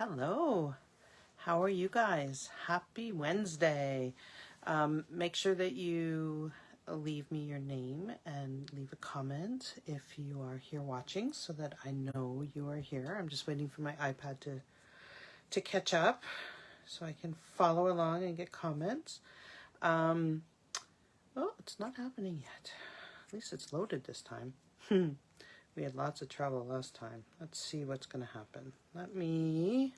Hello, how are you guys? Happy Wednesday. Make sure that you leave me your name and leave a comment if you are here watching so that I know you are here. I'm just waiting for my iPad to catch up so I can follow along and get comments. Oh, it's not happening yet. At least it's loaded this time. We had lots of trouble last time. Let's see what's going to happen. Let me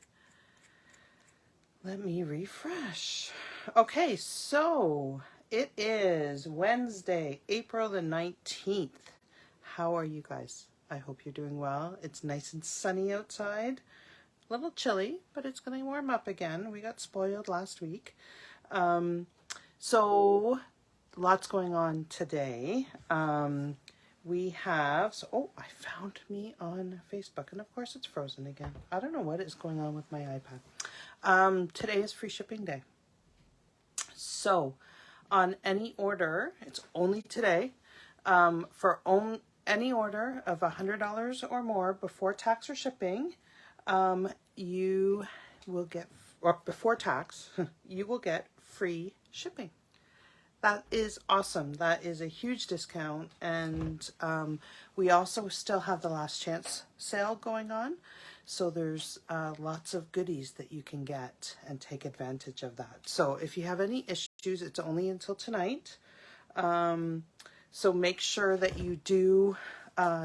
refresh. Okay, so it is Wednesday, April the 19th. How are you guys? I hope you're doing well. It's nice and sunny outside. A little chilly, but it's going to warm up again. We got spoiled last week. So lots going on today. We have, I found me on Facebook, and of course it's frozen again. I don't know what is going on with my iPad. Today is free shipping day. So on any order, it's only today, for any order of $100 or more before tax or shipping, you will get, or before tax, you will get free shipping. That is awesome. That is a huge discount. And we also still have the last chance sale going on. So there's lots of goodies that you can get and take advantage of that. So if you have any issues, it's only until tonight. So make sure that you do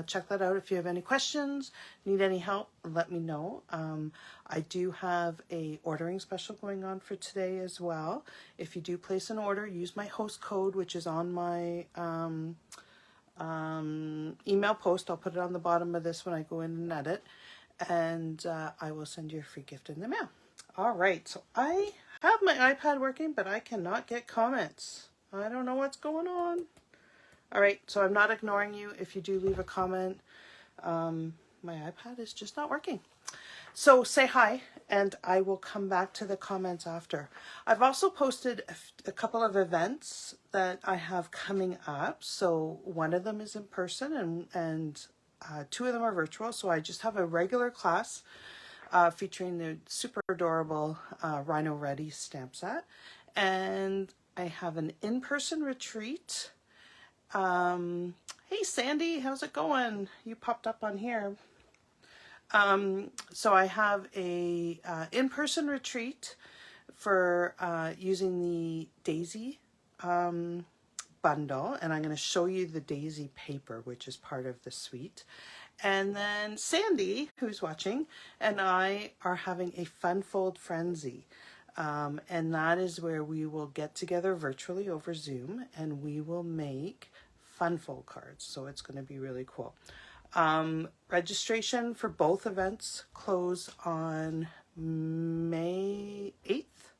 check that out. If you have any questions, need any help, let me know. I do have a ordering special going on for today as well. If you do place an order, use my host code, which is on my email post. I'll put it on the bottom of this when I go in and edit. And I will send you a free gift in the mail. All right, so I have my iPad working, but I cannot get comments. I don't know what's going on. All right, so I'm not ignoring you. If you do leave a comment, my iPad is just not working. So say hi, and I will come back to the comments after. I've also posted a couple of events that I have coming up. So one of them is in person, and two of them are virtual. So I just have a regular class featuring the super adorable Rhino Ready stamp set. And I have an in-person retreat. Hey Sandy, how's it going? You popped up on here. So I have a in-person retreat for using the Daisy bundle, and I'm going to show you the Daisy paper, which is part of the suite. And then Sandy, who's watching, and I are having a fun fold frenzy. And that is where we will get together virtually over Zoom, and we will make fun fold cards. So it's going to be really cool. Registration for both events close on May 8th,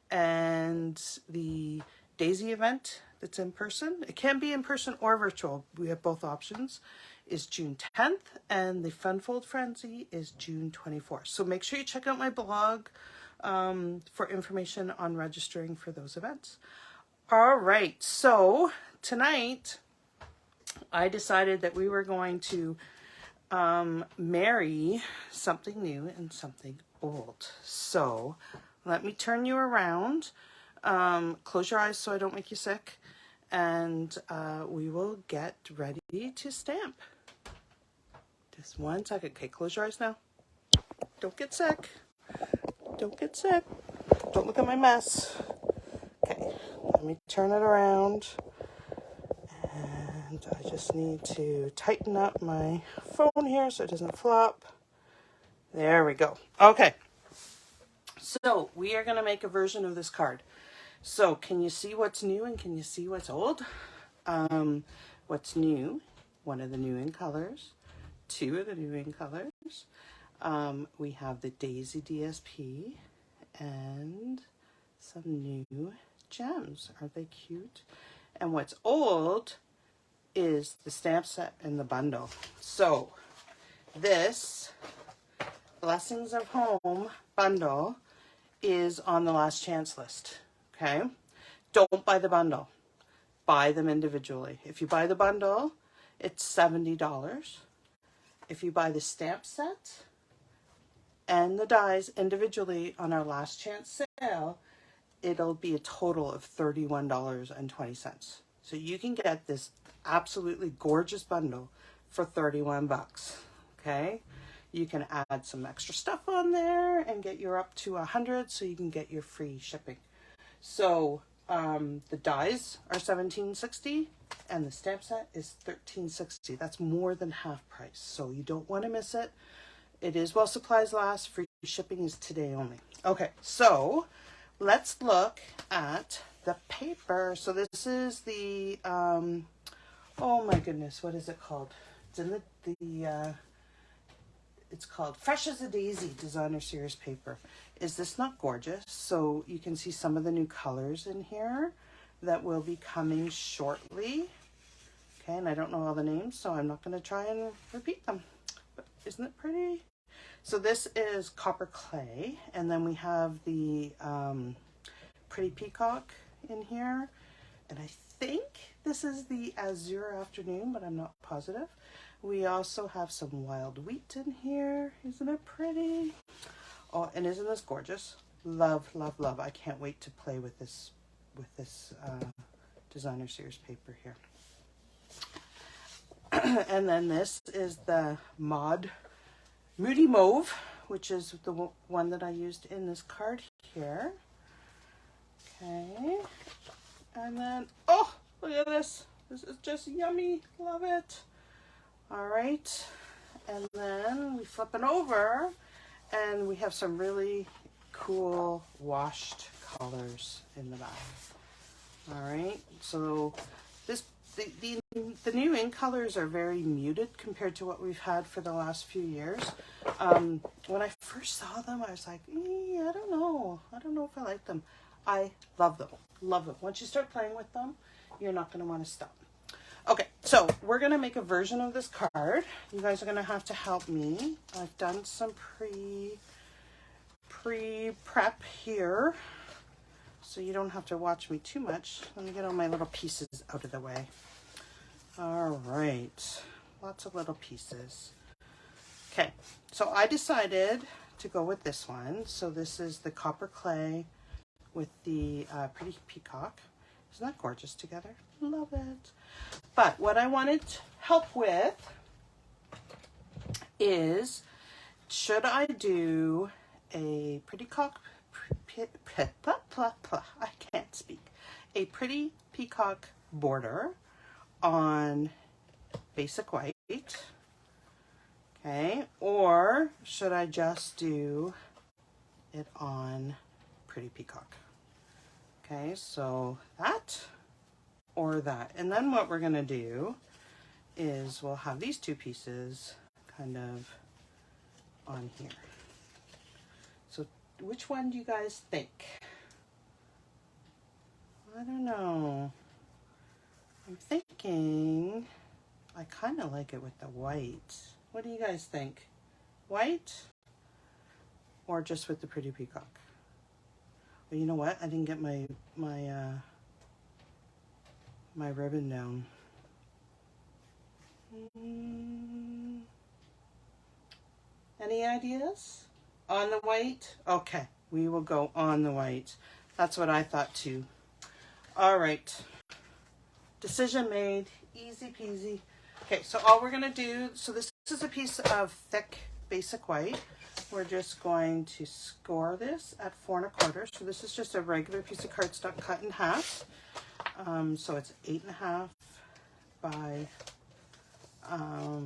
and the Daisy event that's in person, it can be in person or virtual, we have both options, is June 10th, and the Fun Fold Frenzy is June 24th. So make sure you check out my blog for information on registering for those events. All right, so tonight I decided that we were going to marry something new and something old. So let me turn you around. Close your eyes so I don't make you sick. And we will get ready to stamp. Just 1 second. Okay, close your eyes now. Don't get sick. Don't get sick. Don't look at my mess. Okay, let me turn it around. And I just need to tighten up my phone here so it doesn't flop. There we go. Okay. So we are going to make a version of this card. So can you see what's new and can you see what's old? What's new? One of the new in colors. Two of the new in colors. We have the Daisy DSP and some new gems. Aren't they cute? And what's old is the stamp set and the bundle. So this Blessings of Home bundle is on the last chance list. Okay, don't buy the bundle, buy them individually. If you buy the bundle, it's $70. If you buy the stamp set and the dies individually on our last chance sale, it'll be a total of $31.20. So you can get this absolutely gorgeous bundle for 31 bucks. Okay. You can add some extra stuff on there and get your up to 100, so you can get your free shipping. So the dies are $17.60 and the stamp set is $13.60. That's more than half price. So you don't want to miss it. It is while supplies last. Free shipping is today only. Okay, so let's look at the paper. So this is the, oh my goodness, what is it called? It's in it's called Fresh as a Daisy Designer Series paper. Is this not gorgeous? So you can see some of the new colors in here that will be coming shortly. Okay, and I don't know all the names, so I'm not going to try and repeat them. But isn't it pretty? So this is copper clay, and then we have the pretty peacock in here. And I think this is the Azure Afternoon, but I'm not positive. We also have some wild wheat in here. Isn't it pretty? Oh, and isn't this gorgeous? Love, love, love. I can't wait to play with this designer series paper here. And then this is the Moody Mauve, which is the one that I used in this card here. Okay. And then, oh, look at this. This is just yummy. Love it. All right. And then we flip it over and we have some really cool washed colors in the back. All right. So the new ink colors are very muted compared to what we've had for the last few years. When I first saw them, I was like, I don't know. I don't know if I like them. I love them. Love them. Once you start playing with them, you're not going to want to stop. Okay, so we're going to make a version of this card. You guys are going to have to help me. I've done some pre-prep here, so you don't have to watch me too much. Let me get all my little pieces out of the way. All right, lots of little pieces. Okay, so I decided to go with this one. So this is the copper clay with the pretty peacock. Isn't that gorgeous together? Love it. But what I wanted help with is, should I do a pretty I can't speak. A pretty peacock border on basic white, okay? Or should I just do it on pretty peacock? Okay, so that or that. And then what we're gonna do is we'll have these two pieces kind of on here. So which one do you guys think? I don't know. I'm thinking I kind of like it with the white. What do you guys think? White or just with the pretty peacock? Well, you know what? I didn't get my ribbon down. Any ideas? On the white? Okay, we will go on the white. That's what I thought too. All right. Decision made. Easy peasy. Okay, so all we're gonna do, so this is a piece of thick basic white. We're just going to score this at 4 1/4. So this is just a regular piece of cardstock cut in half. So it's 8 1/2 by, oh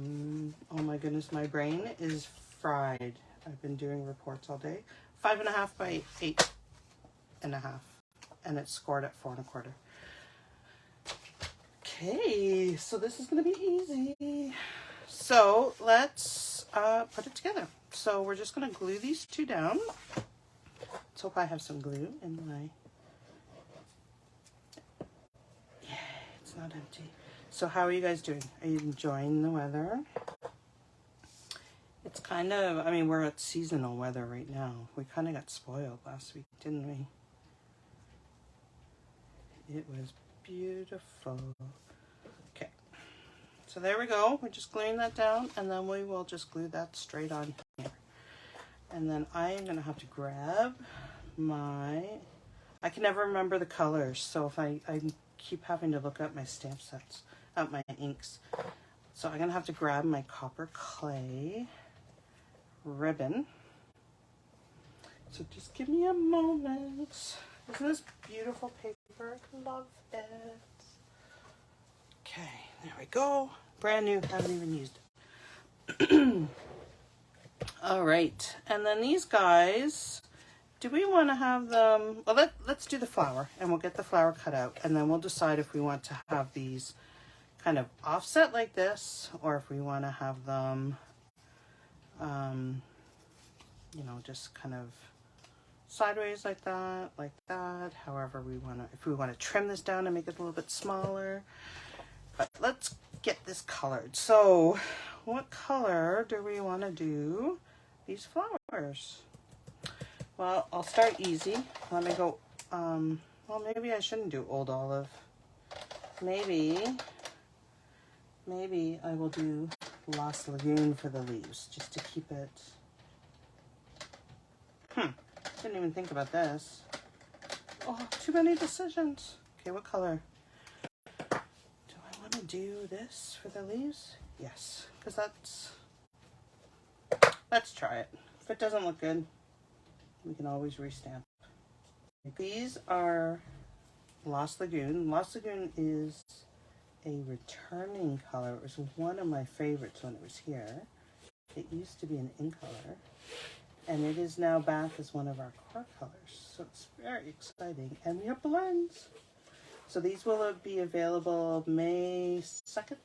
my goodness, my brain is fried. I've been doing reports all day. 5 1/2 by 8 1/2. And it's scored at 4 1/4. Okay, so this is going to be easy. So let's put it together. So we're just going to glue these two down. Let's hope I have some glue in my... Yeah, it's not empty. So how are you guys doing? Are you enjoying the weather? It's kind of, I mean, we're at seasonal weather right now. We kind of got spoiled last week, didn't we? It was beautiful. Okay, so there we go. We're just gluing that down, and then we will just glue that straight on here. And then I am going to have to grab my, I can never remember the colors, so if I keep having to look up my stamp sets, my inks. So I'm going to have to grab my copper clay ribbon. So just give me a moment. Isn't this beautiful paper? I love it. Okay, there we go. Brand new, haven't even used it. All right, and then these guys, do we want to have them, well, let's do the flower, and we'll get the flower cut out, and then we'll decide if we want to have these kind of offset like this, or if we want to have them, you know, just kind of sideways like that, however we want to, if we want to trim this down and make it a little bit smaller. But let's get this colored. So what color do we want to do these flowers? Well, I'll start easy. Let me go, well, maybe I shouldn't do Old Olive. Maybe I will do Lost Lagoon for the leaves, just to keep it. Didn't even think about this. Oh, too many decisions. Okay, what color? Do I want to do this for the leaves? Yes, because let's try it. If it doesn't look good, we can always restamp. These are Lost Lagoon. Lost Lagoon is a returning color. It was one of my favorites when it was here. It used to be an in color, and it is now back as one of our core colors. So it's very exciting. And we have blends. So these will be available May 2nd,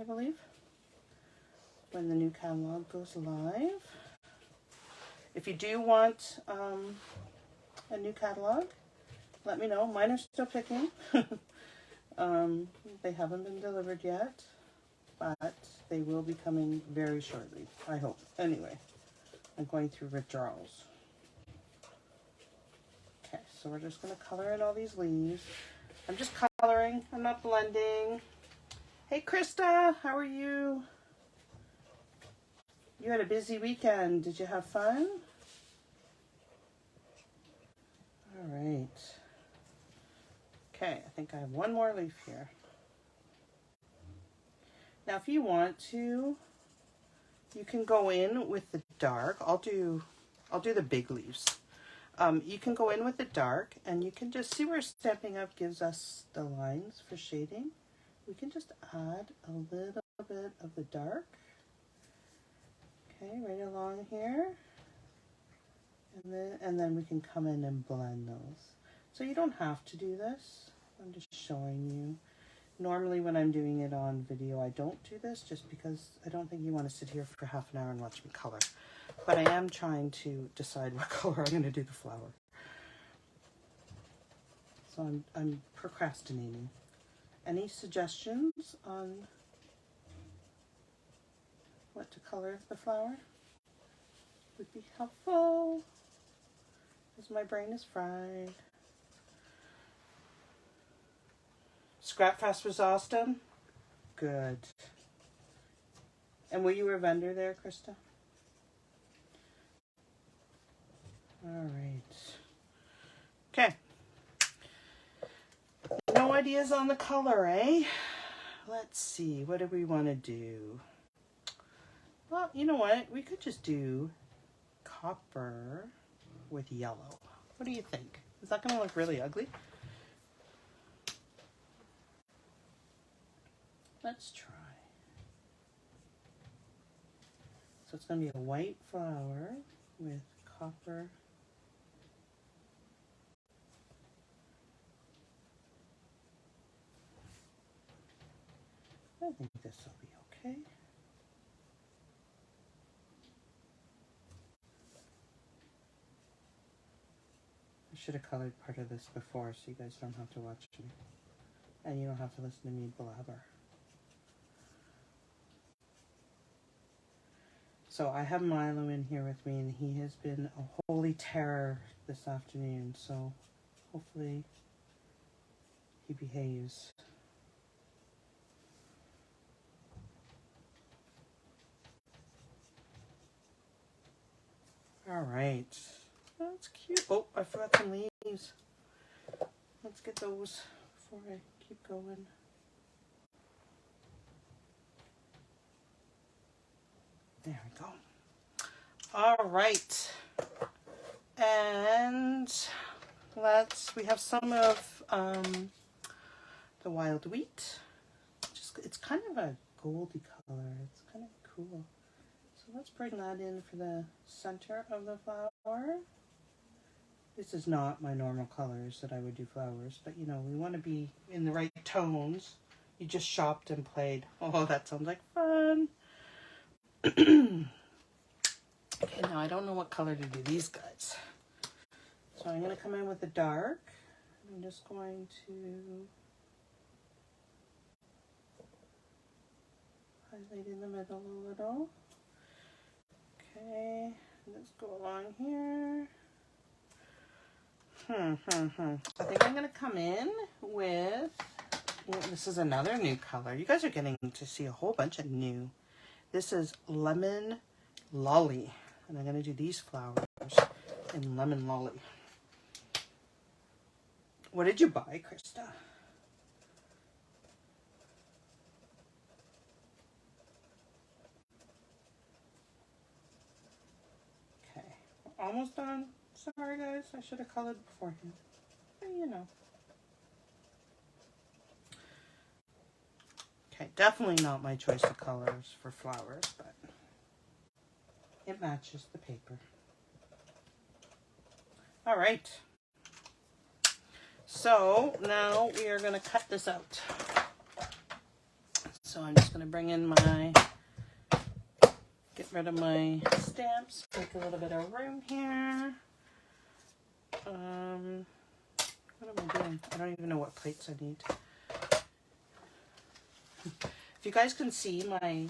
I believe, when the new catalog goes live. If you do want a new catalog, let me know. Mine are still picking. They haven't been delivered yet, but they will be coming very shortly, I hope. Anyway, I'm going through withdrawals. Okay, so we're just going to color in all these leaves. I'm just coloring. I'm not blending. Hey, Krista, how are you? You had a busy weekend. Did you have fun? All right. Okay, I think I have one more leaf here. Now, if you want to, you can go in with the dark. I'll do the big leaves. You can go in with the dark, and you can just see where Stampin' Up gives us the lines for shading. We can just add a little bit of the dark. Okay, right along here. And then we can come in and blend those. So you don't have to do this. I'm just showing you. Normally when I'm doing it on video, I don't do this just because I don't think you want to sit here for half an hour and watch me color. But I am trying to decide what color I'm going to do the flower. So I'm procrastinating. Any suggestions on what to color the flower would be helpful, because my brain is fried. Scrap Fest was awesome. Good. And were you a vendor there, Krista? All right. Okay. No ideas on the color, eh? Let's see. What do we want to do? Well, you know what? We could just do copper with yellow. What do you think? Is that going to look really ugly? Let's try. So it's going to be a white flower with copper. I think this will be okay. I should have colored part of this before so you guys don't have to watch me. And you don't have to listen to me blabber. So I have Milo in here with me, and he has been a holy terror this afternoon, so hopefully he behaves. All right. That's cute. Oh, I forgot some leaves. Let's get those before I keep going. There we go. All right. And we have some of the wild wheat. It's kind of a goldy color. It's kind of cool. So let's bring that in for the center of the flower. This is not my normal colors that I would do flowers, but you know, we want to be in the right tones. You just shopped and played. Oh, that sounds like fun. Okay, now I don't know what color to do these guys. So I'm going to come in with the dark. I'm just going to highlight in the middle a little. Okay, let's go along here. I think I'm going to come in with, this is another new color. You guys are getting to see a whole bunch of new. This is Lemon Lolly. And I'm going to do these flowers in Lemon Lolly. What did you buy, Krista? Okay, we're almost done. Sorry guys, I should have colored beforehand. But you know. Okay, definitely not my choice of colors for flowers, but it matches the paper. All right. So now we are going to cut this out. So I'm just going to bring in get rid of my stamps, make a little bit of room here. What am I doing? I don't even know what plates I need. If you guys can see my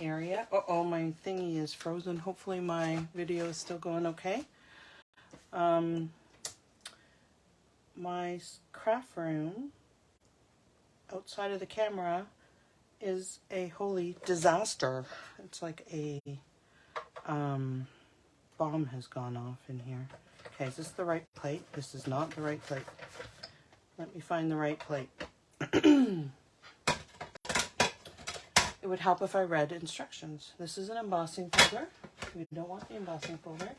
area, my thingy is frozen. Hopefully my video is still going okay. My craft room outside of the camera is a holy disaster. It's like a bomb has gone off in here. Okay, is this the right plate? This is not the right plate. Let me find the right plate. It would help if I read instructions. This is an embossing folder. We don't want the embossing folder.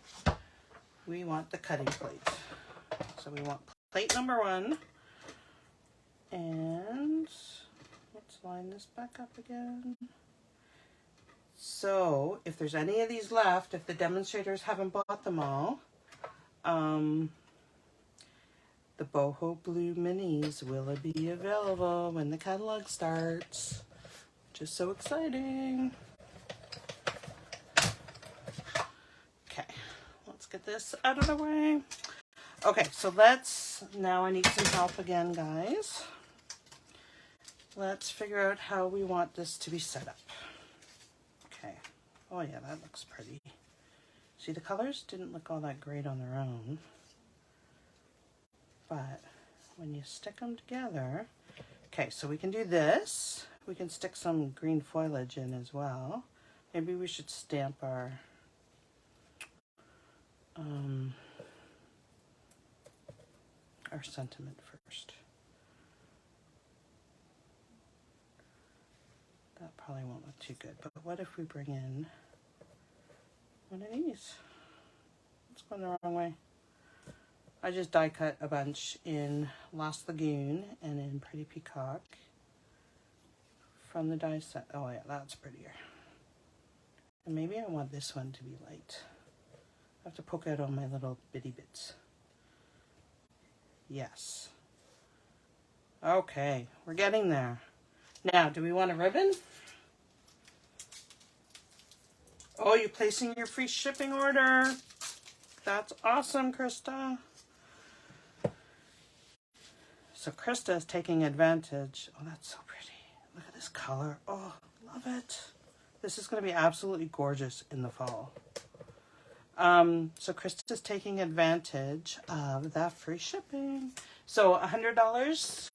We want the cutting plate. So we want plate number 1. And let's line this back up again. So if there's any of these left, if the demonstrators haven't bought them all, the boho blue minis will be available when the catalog starts, which is so exciting. Okay, let's get this out of the way. Okay, so now I need some help again, guys. Let's figure out how we want this to be set up. Okay, oh yeah, that looks pretty. See, the colors didn't look all that great on their own, but when you stick them together, okay, so we can do this. We can stick some green foliage in as well. Maybe we should stamp our sentiment first. That probably won't look too good, but what if we bring in one of these? It's going the wrong way. I just die cut a bunch in Lost Lagoon and in Pretty Peacock from the die set. Oh yeah, that's prettier. And maybe I want this one to be light. I have to poke out all my little bitty bits. Yes. Okay, we're getting there. Now, do we want a ribbon? Oh, you're placing your free shipping order. That's awesome, Krista. So Krista is taking advantage. Oh, that's so pretty. Look at this color. Oh, love it. This is going to be absolutely gorgeous in the fall. So Krista is taking advantage of that free shipping. So $100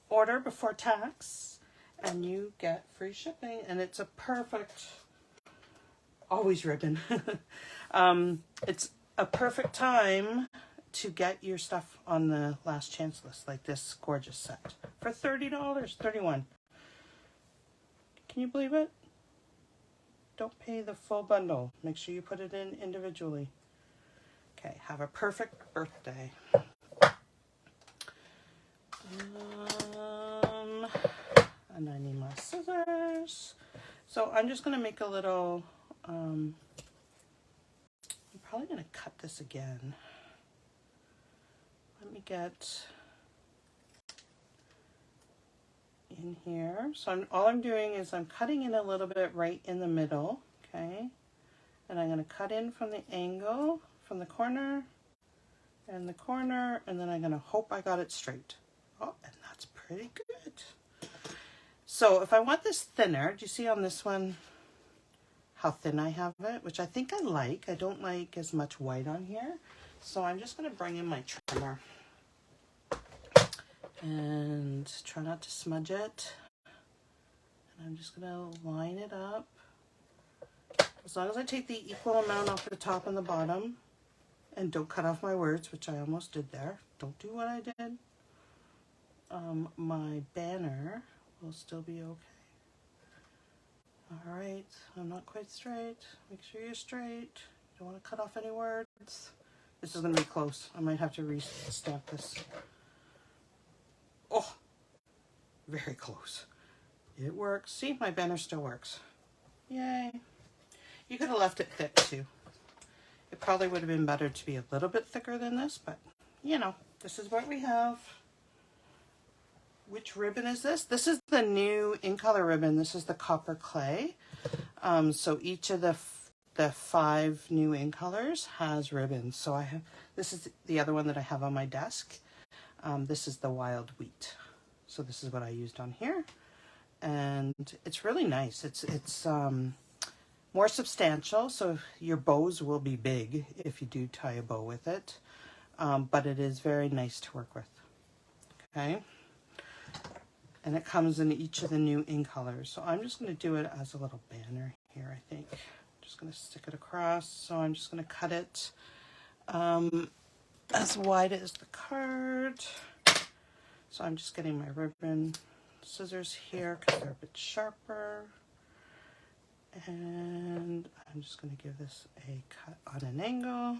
order before tax, and you get free shipping. And it's a perfect always ribbon. It's a perfect time to get your stuff on the last chance list, like this gorgeous set for $30, $31. Can you believe it? Don't pay the full bundle. Make sure you put it in individually. Okay, have a perfect birthday. And I need my scissors. So I'm just going to make a little, I'm probably going to cut this again. Let me get in here. So all I'm doing is I'm cutting in a little bit right in the middle, okay? And I'm going to cut in from the angle, from the corner, and the corner, and then I'm going to hope I got it straight. Oh, and that's pretty good. So if I want this thinner, do you see on this one how thin I have it? Which I think I like. I don't like as much white on here. So I'm just going to bring in my trimmer. And try not to smudge it. And I'm just going to line it up. As long as I take the equal amount off the top and the bottom. And don't cut off my words, which I almost did there. Don't do what I did. My banner will still be okay. All right, I'm not quite straight. Make sure you're straight. You don't want to cut off any words. This is going to be close. I might have to re-stamp this. Oh, very close. It works. See, my banner still works. Yay. You could have left it thick too. It probably would have been better to be a little bit thicker than this, but you know, this is what we have. Which ribbon is this? This is the new in color ribbon. This is the copper clay. So each of the 5 new in colors has ribbons. So I have, this is the other one that I have on my desk. This is the wild wheat. So this is what I used on here. And it's really nice. It's more substantial. So your bows will be big if you do tie a bow with it. But it is very nice to work with. Okay. And it comes in each of the new in colors. So I'm just going to do it as a little banner here, I think. I'm just going to stick it across. So I'm just going to cut it as wide as the card. So I'm just getting my ribbon scissors here because they're a bit sharper. And I'm just going to give this a cut on an angle.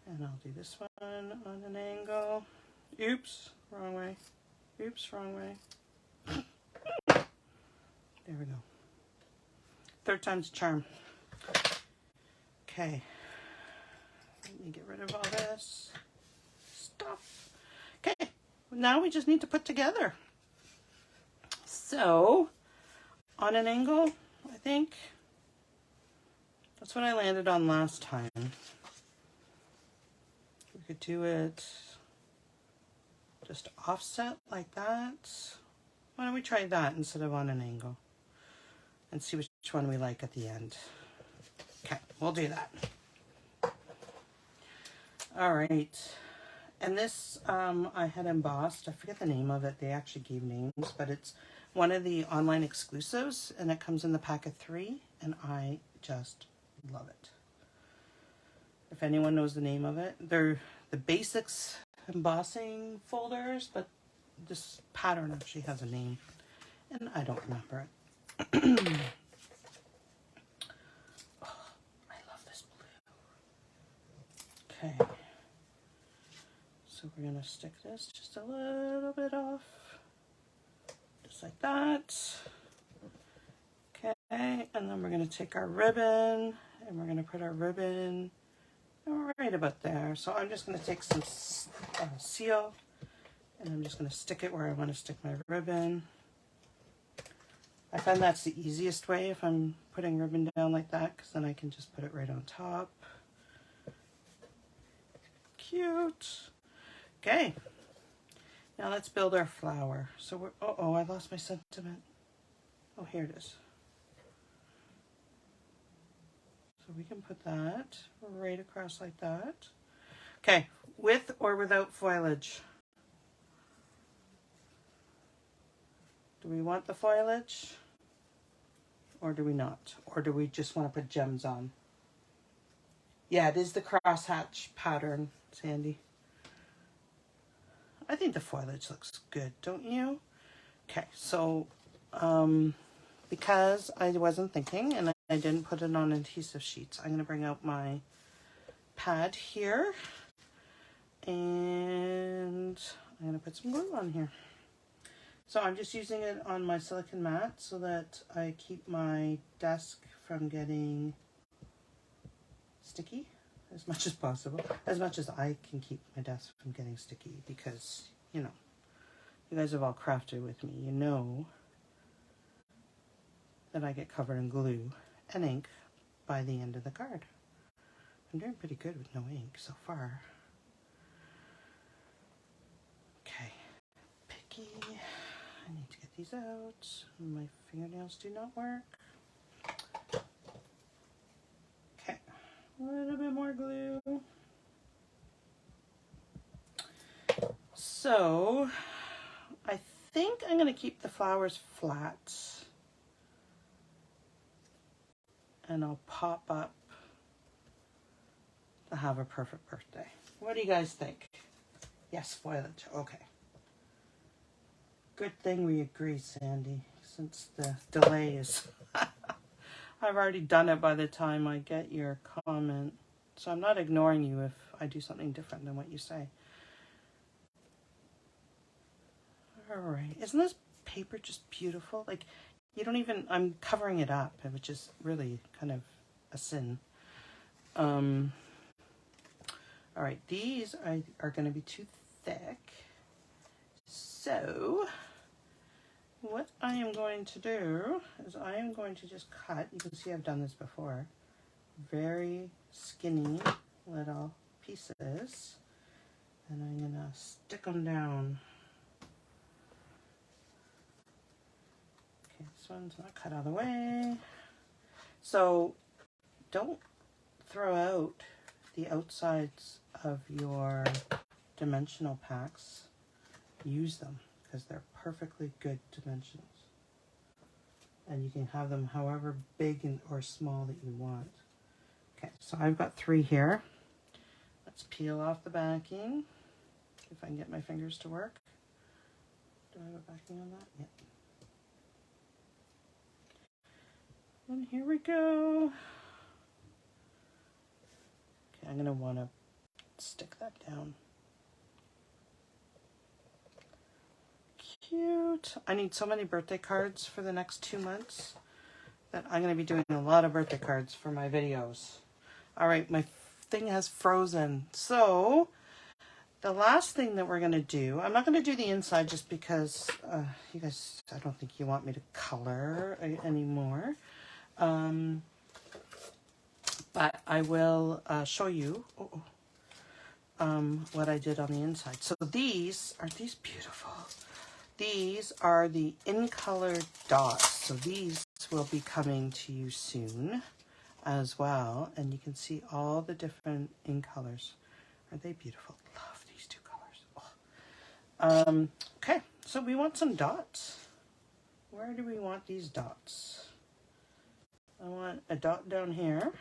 And I'll do this one on an angle. Oops, wrong way. Oops, wrong way. There we go. 3rd time's a charm. Okay. Let me get rid of all this stuff. Okay. Now we just need to put together. So, on an angle, I think. That's what I landed on last time. We could do it just offset like that. Why don't we try that instead of on an angle and see which one we like at the end. Okay, we'll do that. All right. And this I had embossed. I forget the name of it. They actually gave names, but it's one of the online exclusives and it comes in the pack of 3 and I just love it. If anyone knows the name of it, they're the basics embossing folders, but this pattern actually has a name and I don't remember it. Oh, I love this blue. Okay, so we're going to stick this just a little bit off, just like that. Okay, and then we're going to take our ribbon and we're going to put our ribbon right about there. So I'm just going to take some seal and I'm just going to stick it where I want to stick my ribbon. I find that's the easiest way if I'm putting ribbon down like that, because then I can just put it right on top. Cute. Okay. Now let's build our flower. So we're, oh, I lost my sentiment. Oh, here it is. So we can put that right across like that. Okay, with or without foliage? Do we want the foliage? Or do we not? Or do we just want to put gems on? Yeah, it is the crosshatch pattern, Sandy. I think the foliage looks good, don't you? Okay, so because I wasn't thinking and I didn't put it on adhesive sheets, I'm going to bring out my pad here and I'm going to put some glue on here. So I'm just using it on my silicone mat so that I keep my desk from getting sticky as much as possible, as much as I can keep my desk from getting sticky, because, you know, you guys have all crafted with me. You know that I get covered in glue and ink by the end of the card. I'm doing pretty good with no ink so far. Okay, picky. I need to get these out. My fingernails do not work. Okay, a little bit more glue. So I think I'm going to keep the flowers flat. And I'll pop up to have a perfect birthday. What do you guys think? Yes, foliage. Okay. Good thing we agree, Sandy, since the delay is... I've already done it by the time I get your comment. So I'm not ignoring you if I do something different than what you say. All right. Isn't this paper just beautiful? Like, you don't even... I'm covering it up, which is really kind of a sin. All right. These are going to be too thick. So what I am going to do is I am going to just cut, you can see I've done this before, very skinny little pieces, and I'm going to stick them down. Okay, this one's not cut out of the way. So don't throw out the outsides of your dimensional packs. Use them because they're perfectly good dimensions. And you can have them however big or small that you want. Okay, so I've got 3 here. Let's peel off the backing. If I can get my fingers to work. Do I have a backing on that? Yep. And here we go. Okay, I'm going to want to stick that down. Cute. I need so many birthday cards for the next 2 months that I'm going to be doing a lot of birthday cards for my videos. All right, my thing has frozen. So the last thing that we're going to do, I'm not going to do the inside just because you guys, I don't think you want me to color anymore. But I will show you what I did on the inside. So these beautiful. These are the in-color dots. So these will be coming to you soon as well. And you can see all the different in-colors. Aren't they beautiful? Love these 2 colors. Oh. Okay, so we want some dots. Where do we want these dots? I want a dot down here.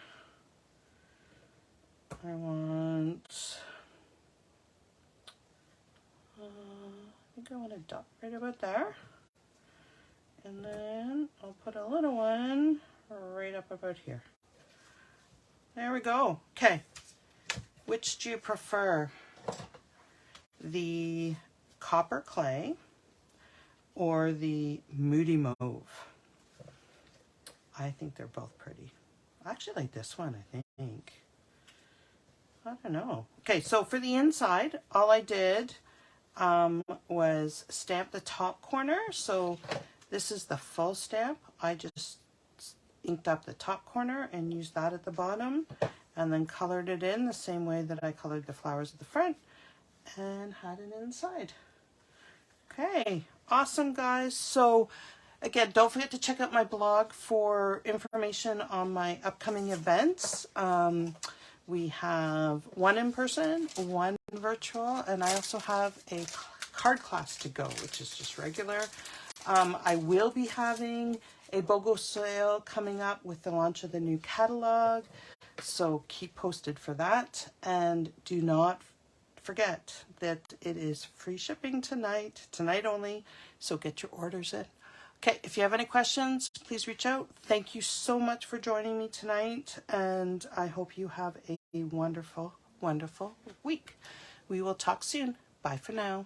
I want... I think I want a dot right about there. And then I'll put a little one right up about here. There we go. Okay. Which do you prefer? The copper clay or the Moody Mauve? I think they're both pretty. I actually like this one, I think. I don't know. Okay, so for the inside, all I did was stamp the top corner. So this is the full stamp. I just inked up the top corner and used that at the bottom and then colored it in the same way that I colored the flowers at the front and had it inside. Okay, awesome guys. So again, don't forget to check out my blog for information on my upcoming events. We have 1 in person, 1 virtual, and I also have a card class to go, which is just regular. I will be having a BOGO sale coming up with the launch of the new catalog. So keep posted for that. And do not forget that it is free shipping tonight only. So get your orders in. Okay, if you have any questions, please reach out. Thank you so much for joining me tonight. And I hope you have a wonderful, wonderful week. We will talk soon. Bye for now.